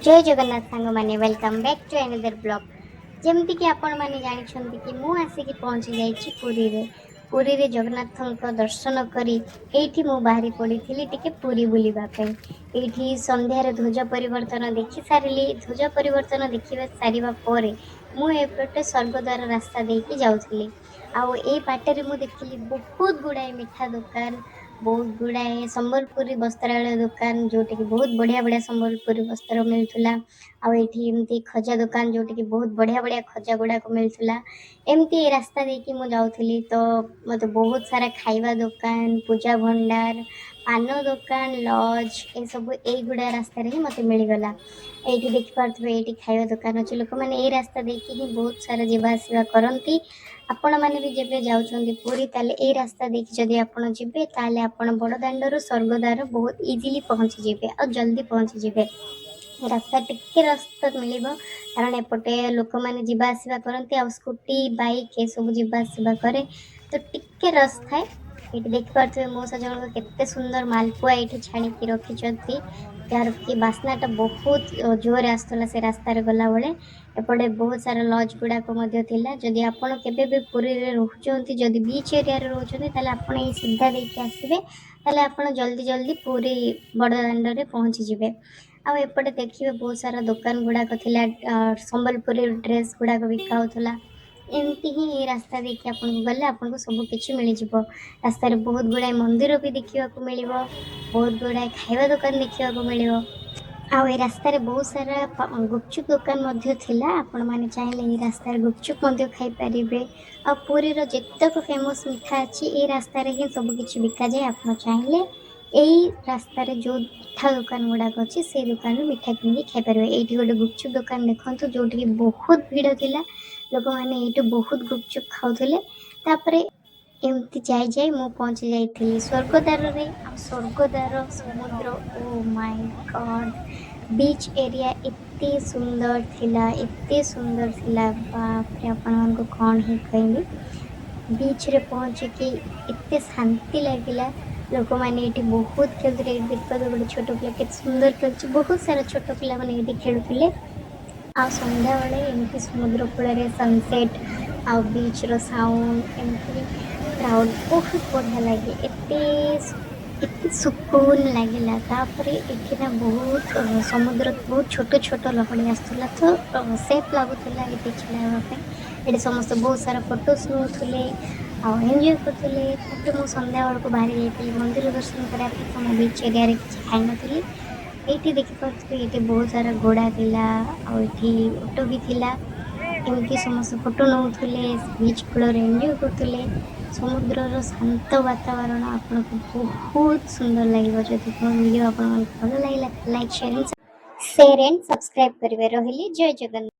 जय जगन्नाथ सांग माने welcome back to another blog. जमती कि आपण माने जानिछंती कि मु आसिकी पहुंची जाइछि पुरी रे। पुरी रे जगन्नाथଙ୍କ दर्शन करी एठी मु बाहरी पड़ीथिली टिके पुरी बुलिबा पे। एठी संध्या रे ध्वज परिवर्तन देखि सारिली। ध्वज परिवर्तन देखिबा सारिबा परे मु एपटे स्वर्गद्वार रास्ता देकी जाउथिली। आउ ए बाटे रे मु देखिली बहुत गुडाए मिठा दुकान, बहुत गुड़ाए संबलपुरी वस्त्रालय दुकान जोटि की बहुत बढ़िया बढ़िया संबलपुरी वस्त्र मिलुला। आउ एठी एमती खजा दुकान जोटि की बहुत बढ़िया बढ़िया खजा गुड़ा को मिलुला। एमती रास्ता देकी मु जाउथिली तो मते बहुत सारा खाइबा दुकान, पूजा भंडार, पान दुकान, लॉज ए सब ए गुड़ा रास्ता रे ही मते मिल गला। एठी देखि पारथबे एठी खाइबा दुकान अछि। लोक माने ए रास्ता देकी ही बहुत सारा जीवा आसीबा करंती। आपण माने भी जेबे जाउछंती पुरी ताले ए रास्ता देखि जदि आपण जिबे ताले आपण बड़दाण्डर स्वर्गद्वार बहुत इजीली पहुंची जिबे और जल्दी पहुंची जिबे। रास्ता टिके रास्ता मिलिबो कारण एपटे लोक माने जीवा आसीबा करंती आ स्कूटी बाइक ए सब जीवा आसीबा करे तो टिके रास्ता है। एठी देखि पारथबे मौसा जण केते सुंदर मालपुआ एठी छाणी की रखिचंती जार की बास्नाटा बहुत जोर आस्तला से रास्ता रे गला बळे। एपटे बहुत सारा लॉज गुड़ा को मध्य थिला। जदि आपण केबे भी पुरी रे रहउचंती जदि बीच एरिया रे रहउचंती ताले आपण ए सीधा देके आसीबे ताले आपण जल्दी जल्दी पुरी बड़दाण्ड रे पहुंची जिबे। आ एपटे देखिबे बहुत सारा दुकान गुड़ा को थिला, संबलपुरी ड्रेस गुड़ा को बिका होतला। एमती ही ए रास्ता देखि आपण को गले आपण को सब किछि मिलि जिवो। रास्ता रे बहुत गुड़ाए मंदिर भी देखिबा को मिलिबो, बहुत गुड़ाए खाइबा दुकान देखिबा को मिलिबो। आउ ए रास्ता रे बहुत सारा गुपचुप दुकान मध्य थिला। आपण माने चाहिले ए रास्ता रे गुपचुप मध्य खाइ परिबे। आ पुरी रो जेतक फेमस मिठा अछि ए रास्ता रे ही सब किछि बिका जाय। आपण चाहिले एई रास्ता रे जो मिठा दुकान गुड़ा अछि से दुकान रे मिठा किनि खाइ परिबे। एठी गोटे गुपचुप दुकान देखंतु जोठी की बहुत भीड़ थिला। लोक माने एठी बहुत गुपचुप खाउथिले। तापरे एमती जाय जाय मु पहुंची जाइथिली स्वर्गद्वार रे। आ स्वर्गद्वार समुद्र oh my God beach area एते सुंदर थिला, एते सुंदर थिला बाप रे आपण मन को कोन ही कहबी। बीच रे पहुंच के एते शांति लागिला। लोक माने एठी बहुत खेलुथिले। देखबा गोटे छोट पिला केते सुंदर खेलुछि। बहुत सारा छोट पिला माने एठी खेलुथिले। आ संध्या बेले एमती समुद्र कूल रे सनसेट आ बीच रो साउंड एमती क्राउड बहुत बढ़िया लगे। एते सुकून लगिला। तापरे एठी ना बहुत समुद्र बहुत छोट छोट लहड़ी आसुला तो सेफ लागुला एठी छिलावा पे। एठी समस्त बहुत सारा फोटोस नउथुले आ एन्जॉय करथुले। तापरे मु संध्या बेल को बाहरी जाइतिली मंदिर दर्शन करिया पे तो मु बीच एरिया रे किछि खाइ नथिली। एठी देखि पारथुबे एठी बहुत सारा घोड़ा थिला आ एठी ऑटो भी थिला। एमती समस्त फोटो नउथुले बीच कूल रे एन्जॉय करथुले। समुद्र शांत वातावरण आपको बहुत सुंदर लगे। जदि वीडियो आपको भल लगे लाइक शेयर एंड सब्सक्राइब करेंगे। रही जय जगन्नाथ।